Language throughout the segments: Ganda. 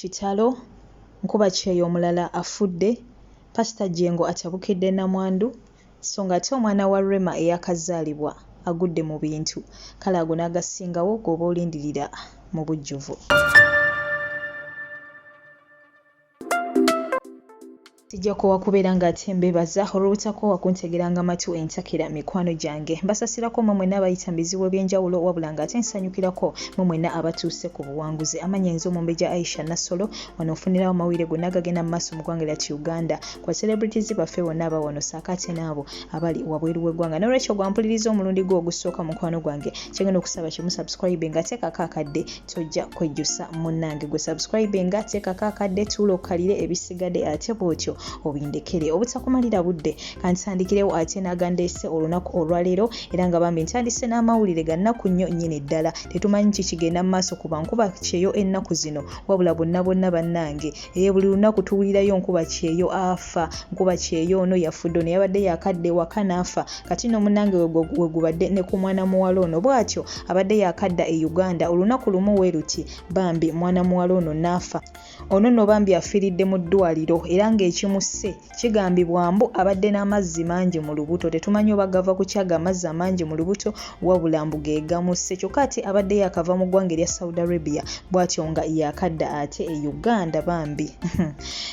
Kitalo nkuba kyeyo omulala afudde, Pastor Jengo atabukidde Namwandu, so ng'ate omwana wa Rema eyakazaalibwa agudde mu bintu. Kale ago n'agasingawo g'oba olindirira mu bujjuvu. Sijja kuwakubeera ng'ate mbeebaza olw'obutakoowa kuntegeranga matu entakera mikwano gyange. Mbasasirako mmwe mwenna abayita mu bizibu eby'enjawulo wabula ng'ate nsanyukirako mmwe mwenna abatuuse ku buwanguzi. Amannya nze Omumbejja Aisha Nassolo, wano ofunirawo amawulire gonna agagenda mu maaso mu ggwanga lyattu Uganda kwa celebrities baffe bonna aba wano ssaako ate n'abo abali wabweru w'eggwanga. N'olwekyo gwampuliriza omulundi gwo ogusooka mukwano gwange, kyengenda okusaba kimu subscribe nga teekako akadde tojja kwejjusa munnange. Gwe subscribe nga teekako akadde tuula okkalire ebisigadde ate bw'otyo obindekere obutakumalira budde. Kansandikirewo ate nagandeese olunaku olwaleero era nga bambi ntandise n'amawulire ga nnaku nnyo nnyini ddala. Tetumanyi ki kigenda mu maaso kuba nkuba kyeyo ennaku zino wabula bonna bannange. Buli lunaku tuwulirayo nkuba kyeyo afa, nkuba kyeyo ono yafudde, ono yabadde yakadde waka n'afa. Kati no munnange we gubadde ne ku mwana muwala ono bw'atyo abadde yakadda e Uganda olunaku lumu we luti bambi mwana muwala ono n'afa. Ono nno bambi afiiridde mu ddwaliro era ng'ekimusse kigambibwa mbu abadde n'amazzi mangi mu lubuto. Tetumanyi oba gava ku kyaga amazzi amangi mu lubuto wabula mbu ge gamusse. Kyokka ate abadde yakava mu ggwanga erya Saudi Arabia bw'atyo nga yakadda ate e Uganda bambi.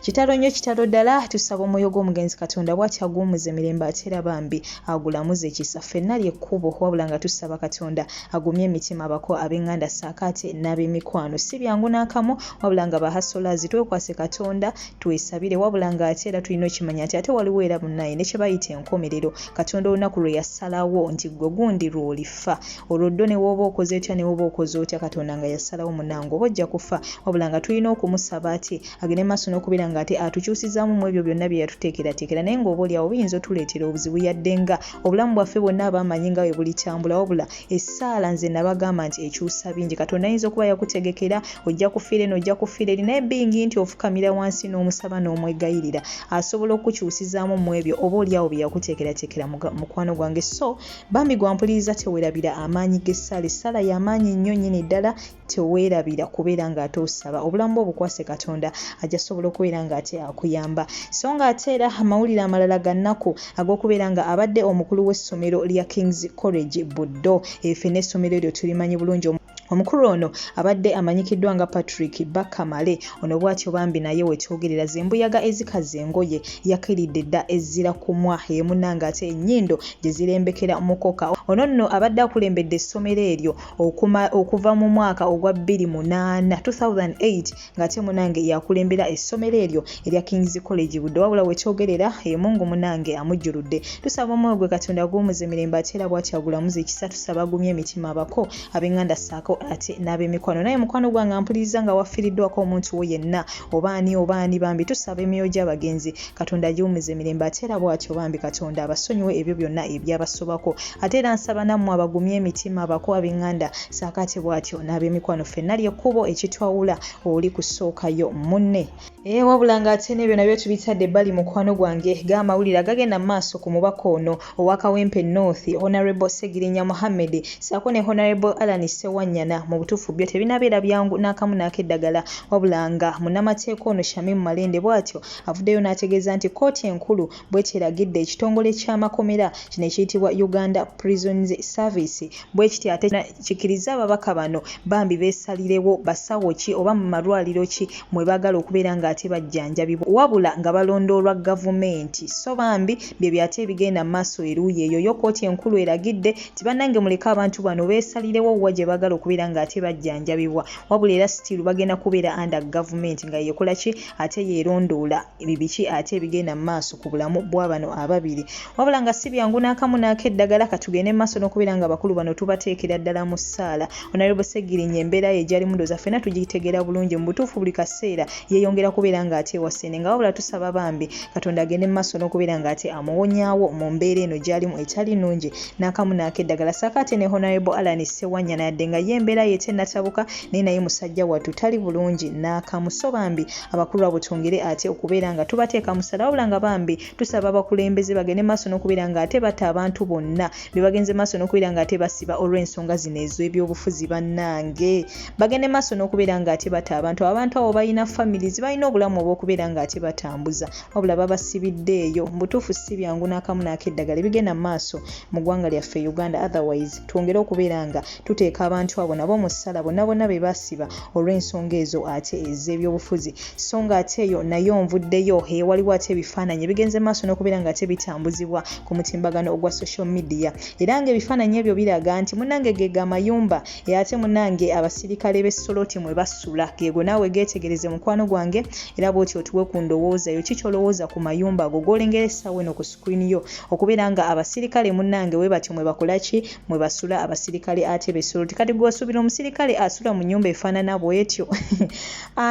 Kitalo nnyo kitalo ddala. Tusaba omwoyo gw'omugenzi Katonda bw'atyo aguwummuza emirembe ate era bambi agulamuze ekisa. Ffenna ly'ekkubo wabula nga tusaba Katonda agumye emitima abako ab'eŋŋanda ssaako ate n'ab'emikwano. Si byangu n'akamu wabula nga bahasolazi twekwase Katonda twesabire wabula ng'ate era tulina okimanya nti ate waliwo era munnaye ne kye bayita enkomerero. Katonda olunaku lwe yasalawo nti gwe gundi lw'olifa. Olwo ddo ne wooba okoze otya ne wooba okoze otya Katonda nga yasalawo munnange oba ojja kufa wabula nga tulina okumusaba ate agende maaso n'okubeera ng'ate atukyusizaamu mu ebyo byonna bye yatuteekerateekera. Naye ng'oba oli awo biyinza otuleetera obuzibu yadde nga obulamu bwaffe bwonna abamanyi nga bwe bulitambula wabula essaala nze nabagamba nti ekyusa bingi. Katonda ayinza okuba yakutegekera ojja kufiira eno ojja kufiira eri naye bingi nti ofukamira wansi n'omusaba n'omwegayirira asobola okukyusizaamu mu ebyo oba oli awo bye yakuteekerateekera mukwano gwange. So bambi gwampuliriza teweerabira amaanyi g'essaala. Essaala y'amaanyi nnyo nnyini ddala. Teweerabira kubeera ng'ate osaba obulamu bwo obukwase Katonda ajja sobola okubeera ng'ate akuyamba. So ng'ate era amawulire amalala ga nnaku ag'okubeera nga abadde omukulu w'essomero lya King's College Buddo. Ffe n'essomero eryo tulimanyi bulungi. Omukulu ono abadde amanyikiddwa nga Patrick Bakamale. Ono bw'atyo bambi naye wetwogerera zembuyaga ezikaze engoye yakiridde dda ezzira kumwa munnange ate ennyindo gye zirembekera mukoka. Ono nno abadde akulembedde essomero eryo okuva mu mwaka ogwa 2008 ng'ate munnange yakulembera essomero eryo erya King's College Buddo wabula wetwogerera Mungu munnange amujjuludde. Tusaba omwoyo gwe Katonda aguwummuza emirembe ate era bw'atyo agulamuza ekisa. Tusaba agumye emitima abako ab'eŋŋanda ssaako ate n'ab'emikwano. Naye mukwano gwange ampuliriza nga wafiiriddwako omuntu wo yenna oba ani bambi tusaba emyoyo gy'abagenzi Katonda agiwummuza emirembe ate era bw'atyo bambi Katonda abasonyiwe ebyo byonna ebyabasobako. Ate era nsaba nammwe abagumye emitima abako ab'eŋŋanda ssaako ate bw'atyo n'ab'emikwano. Ffenna ly'ekkubo ekitwawula oli kusookayo munne. Wabula ng'ate n'ebyo nabyo tubitadde ebbali mukwano gwange g'amawulire agagenda mu maaso ku mubaka ono owa Kawempe North Honorable Segirinya Mohammed ssaako ne Honorable Alan Sewanyana. Mu butuufu byo tebinabeera byangu n'akamu n'akeddagala wabula nga munnamateeka ono Shamim Malende bw'atyo avuddeyo n'ategeeza nti kkooti enkulu bw'eteragidde ekitongole ky'amakomera kino ekiyitibwa Uganda Prisons Service bwe kiti ate kikiriza ababaka bano bambi beesalirewo basawo ki oba mu malwaliro ki mwe baagala okubeera ng'ate bajjanjabibwa wabula nga balondoolwa gavumenti. So bambi bye byate ebigenda mu maaso eruuyi eyo yo kkooti enkulu eragidde nti bannange muleke abantu bano beesalirewo wa gye baagala okubeera ng'ate bajjanjabibwa wabula era still bagenda kubeera under gavumenti nga yekola ki ate yeerondoola biki ate ebigenda mu maaso ku bulamu bwa bano ababiri wabula nga si byangu n'akamu n'akeddagala. Katugende mu maaso n'okubeera nga bakulu bano tubateekera ddala mu ssaala. Honorable Segirinya embeera ye gyali mundoza ffenna tugitegeera bulungi mu butuufu buli kaseera yeeyongera kubeera ng'ate wasene nga wabula tusaba bambi Katonda agende mu maaso n'okubeera ng'ate amuwonyaawo mu mbeera eno gy'alimu etali nnungi n'akamu n'akeddagala. Ssaako ate ne Honorable Alan Sewanyana yadde nga ye embeera ye tennatabuka naye musajja wattu tali bulungi n'akamuso bambi abakulu abo twongere ate okubeera nga tubateeka musala wabula nga bambi tusaba abakulembeze bagende maaso n'okubeera nga ate batta abantu bonna be bagenze maaso n'okubeera nga ate basiba olw'ensonga zino ez'ebyobufuzi bannange bagende maaso n'okubeera nga ate batta abantu abo balina families balina obulamu obw'okubeera nga ate batambuza wabula babasibidde eyo mbutuufu si byangu n'akamu n'akeddagala ebigenda maaso mu ggwanga lyaffe Uganda otherwise twongere okubeera nga tuteeka abantu abo nabo mu ssala bonna be basiba olw'ensonga ezo ate ez'ebyobufuzi so nga ate eyo nayo nvuddeyo waliwo ate ebifaananyi ebigenze maaso n'okubeera nga ate bitambuzibwa ku mutimbagano ogwa social media era ng'ebifaananyi ebyo biraga nti munnange ge amayumba ate munnange abasirikale b'essoloti mwe basula geego naawe geetegereze mukwano gwange era bw'oti otuwe ku ndowooza yo kiki olowooza ku mayumba ago g'olengera essaawa eno ku screen yo okubeera nga abasirikale munnange we batyo mwe bakola ki mwe basula abasirikale ate b'essoloti kati gw'osuubira omusirikale asula mu nnyumba efaanana bw'etyo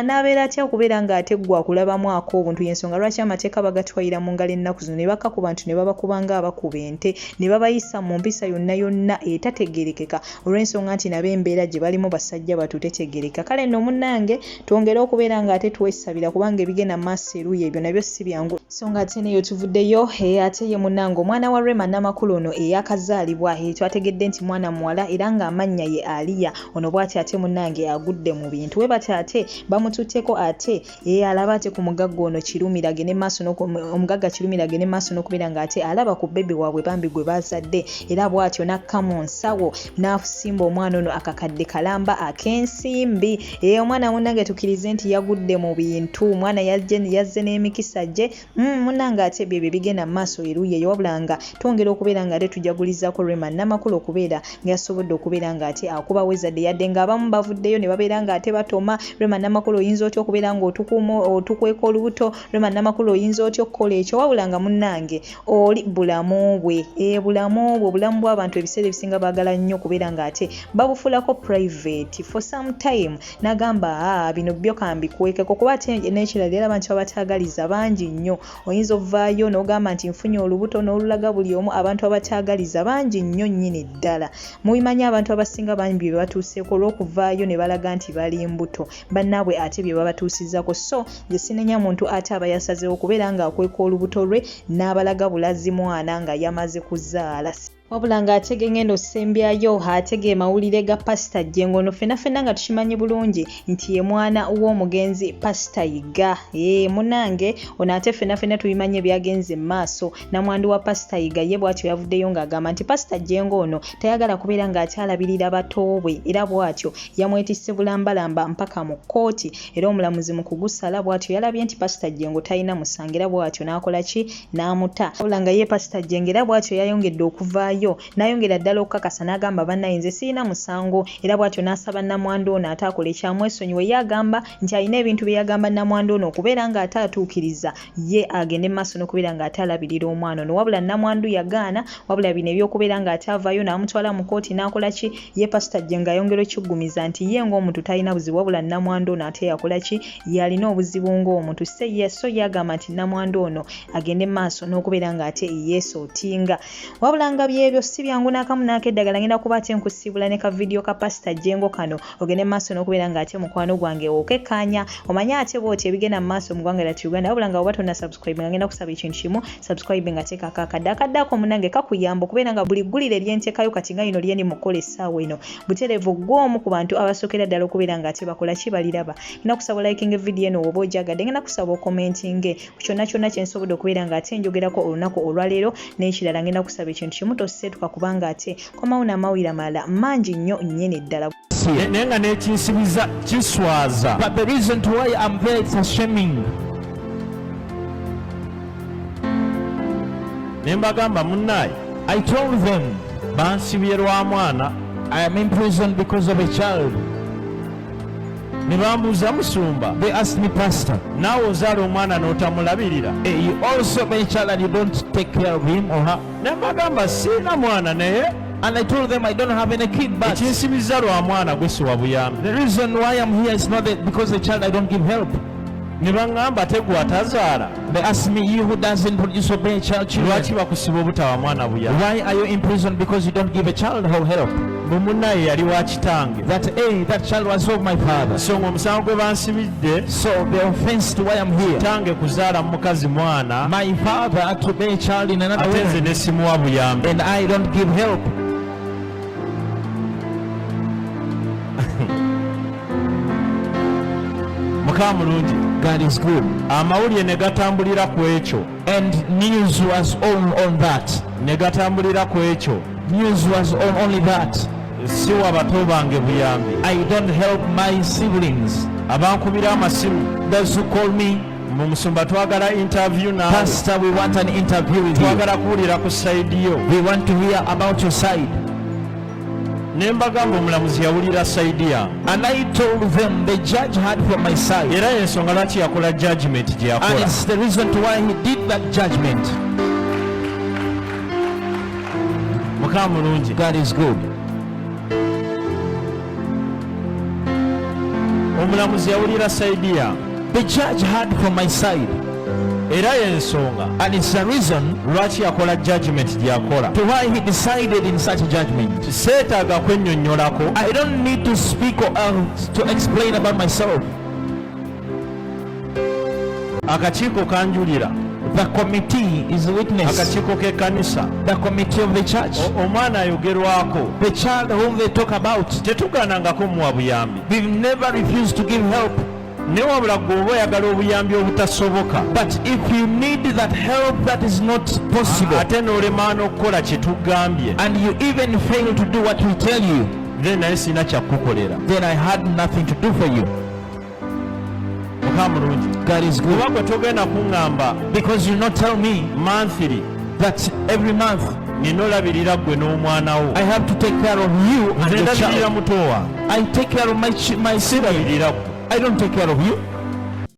n'abeera atya okubeera nga ate gwe akulabamu ak'obuntu y'ensonga lwaki amateeka bagatwalira mu ngalo ennaku zino ne bakka ku bantu ne babakubanga abakuba ente ne babayisa mu mpisa yonna etategerekeka olw'ensonga nti nabo embeera gye balimu basajja batu tetegereka kale nno munnange twongere okubeera nga ate twesabira kubanga ebigenda maaso eruuyi ebyo nabyo si byangu so nga ate neyo tuvuddeyo ate ye munnange omwana wa Rema Namakulu ono eyakazaalibwa twategedde nti mwana muwala era nga amannya ye Aliya ono bw'ati ate munnange agudde mu bintu we bati ate bamututteko ate alaba ate ku mugagga ono Kirumirage ne maaso omugagga Kirumirage ne maaso n'okubeera nga ate alaba ku bebe waabwe bambi gwe bazadde era bw'atyo n'akka mu nsawo n'asimba omwana ono akakadde kalamba ak'ensimbi omwana munnange tukkirize nti yagudde mu bintu omwana yazze n'emikisa gye munnange ate bye bigenda mu maaso eruuyi eyo wabula nga twongera okubeera nga ate tujagulizaako Rema Namakulu okubeera nga yasobodde okubeera nga ate akubawo ezadde yadde ng'abamu bavuddeyo ne babeera nga ate batoma Rema Namakulu oyinza otya okubeera nga otukweka olubuto Rema Namakulu oyinza otya okukola ekyo wabula nga munnange oli bulamu bwe obulamu bw'abantu ebiseera ebisinga baagala nnyo okubeera nga ate babufulako private for some time n'agamba bino byo kambikwekeko kuba ate n'ekirala era abantu abataagaliza bangi nnyo oyinza ovaayo n'ogamba nti nfunye olubuto n'olulaga buli omu abantu abataagaliza bangi nnyo nnyini ddala mubimanyi abantu abasinga bangi bye batuuseeko olw'okuvaayo ne balaga nti bali mbuto bannaabwe ate bye babatuusizako so nze sinenya muntu ate aba yasazeewo okubeera nga akweka olubuto lwe n'abalaga bulazi mwana nga yamaze kuzaala wabula ng'ate ngendo ssembyayo ate mawulire ga Pastor Jengo no fenna nga tukimanyi bulungi nti ye mwana w'omugenzi Pastor Yiga munnange ono ate fenna tubimanyi ebyagenze maaso namwandu wa Pastor Yiga ye bw'atyo yavuddeyo ng'agamba nti Pastor Jengo ono tayagala kubeera ng'akyalabirira bato bwe era bw'atyo yamwetisse bulambalamba mpaka mu kkooti era omulamuzi mu kugusala bw'atyo yalabye nti Pastor Jengo talina musango era bw'atyo n'akola ki n'amuta wabula nga ye Pastor Jengo era bw'atyo yayongedde okuvaayo nayongera ddala okukakasa n'agamba bannayinze sirina musango era bw'atyo n'asaba namwandu ono ate akola ekyamwesonyiwe ye agamba nti alina ebintu bye yagamba namwandu ono okubeera nga ate atuukiriza ye agende mu maaso n'okubeera nga ate alabirira omwana ono wabula namwandu yagaana wabula bino eby'okubeera nga ate avaayo n'amutwala mu kkooti n'akola ki ye Pastor Jengo ayongera okiggumiza nti ye ng'omuntu talina buzibu wabula namwandu ono ate yakola ki yalina obuzibu ng'omuntu so ye agamba nti namwandu ono agende mu maaso n'okubeera nga ate yeesootinga wabula nga byebyo si byangu n'akamu n'akeddagala ngenda kuba ate nkusibula ne ka video ka Pastor Jengo kano ogende mu maaso n'okubeera nga ate mukwano gwange okekkaanya omanye ate bw'oti ebigenda mu maaso mu ggwanga lyattu Uganda wabula nga oba tonna subscribe nga ngenda kusaba ekintu kimu subscribe nga teekako akadde ako munnange kakuyamba okubeera nga buli ggulire eryentekayo kati nga lino lyendi mukola essaawa eno butereevu gw'omu ku bantu abasookera ddala okubeera nga ate bakola ki baliraba ngenda kusaba liking video eno oba ojagadde ngenda kusaba okomentinge ku kyonna kye nsobodde okubeera nga ate njogerako olunaku olwaleero n'ekirala ngenda kusaba ekintu kimu toseetuka kubanga ate komawo n'amawulire amalala mangi nnyo nnyini ddala naye nga n'ekinsibiza kiswaza but the reason why I'm there is shaming ne mbagamba munnaye I told them bansibye lwa mwana I am in prison because of a child ne bambuuza musumba they asked me pastor naawe ozaala omwana n'otamulabirira you also have a child and you don't take care of him or her ne mbagamba siina mwana naye and I told them I don't have any kid but ekinsibiza lwa mwana gwe siwa buyambi the reason why I'm here is not that because the child I don't give help ne baŋŋamba tegwa tazaala they asked me you who doesn't produce obey child children lwaki bakusiba obutawa mwana buyambi why are you in prison because you don't give a child help munnaye yali wa kitange. That that child was of my father. So ng'omusango gwe bansibidde, So the offense to why I'm here. kitange kuzaala mukazi mwana, My father to bear a child in another ate nze woman, ne simuwa buyambi. and I don't give help. Mukama mulungi. God is good. Amawulire ne gatambulira ku ekyo. And news was on that. Ne gatambulira ku ekyo. News was on only that. Siwa bato bange buyambi. I don't help my siblings. Abankubira amasimu. Those who call me, Mu musumba twagala interview naawe. Pastor, we want an interview with you. Twagala kuwulira ku sayidi yo. We want to hear about your side. Ne mbagamba omulamuzi yawulira sayidi yange. And I told them the judge had from my side. Era y'ensonga lwaki yakola judgment gye And yakola. it's the reason to why he did that judgment. Mukama mulungi. God is good. Omulamuzi yawulira sayidi yange. The judge had from my side. Era y'ensonga And it's the reason lwaki yakola judgment gye yakola. to why he decided in such a judgment. Seetaaga kwennyonnyolako. I don't need to speak or to explain about myself. Akakiiko kanjulira. The committee is a witness. Akakiiko k'ekkanisa. The committee of the church. Omwana ayogerwako. The child whom they talk about. Tetugaanangako muwa buyambi. We've never refused to give help. Ne wabula gw'oba oyagala obuyambi obutasoboka. But if you need that help that is not possible, Ate n'olema n'okukola kye tugambye. and you even fail to do what we tell you, Then naye sirina kyakukolera. then I had nothing to do for you. Mukama mulungi. God is Kuba good. gwe togenda kuŋŋamba Because you not tell me monthly that every month nina olabirira ggwe n'omwana wo. I have to take care of you and Nze your ndabirira child. muto wange. I take care of my sibling. Sirabirira ggwe. I don't take care of you.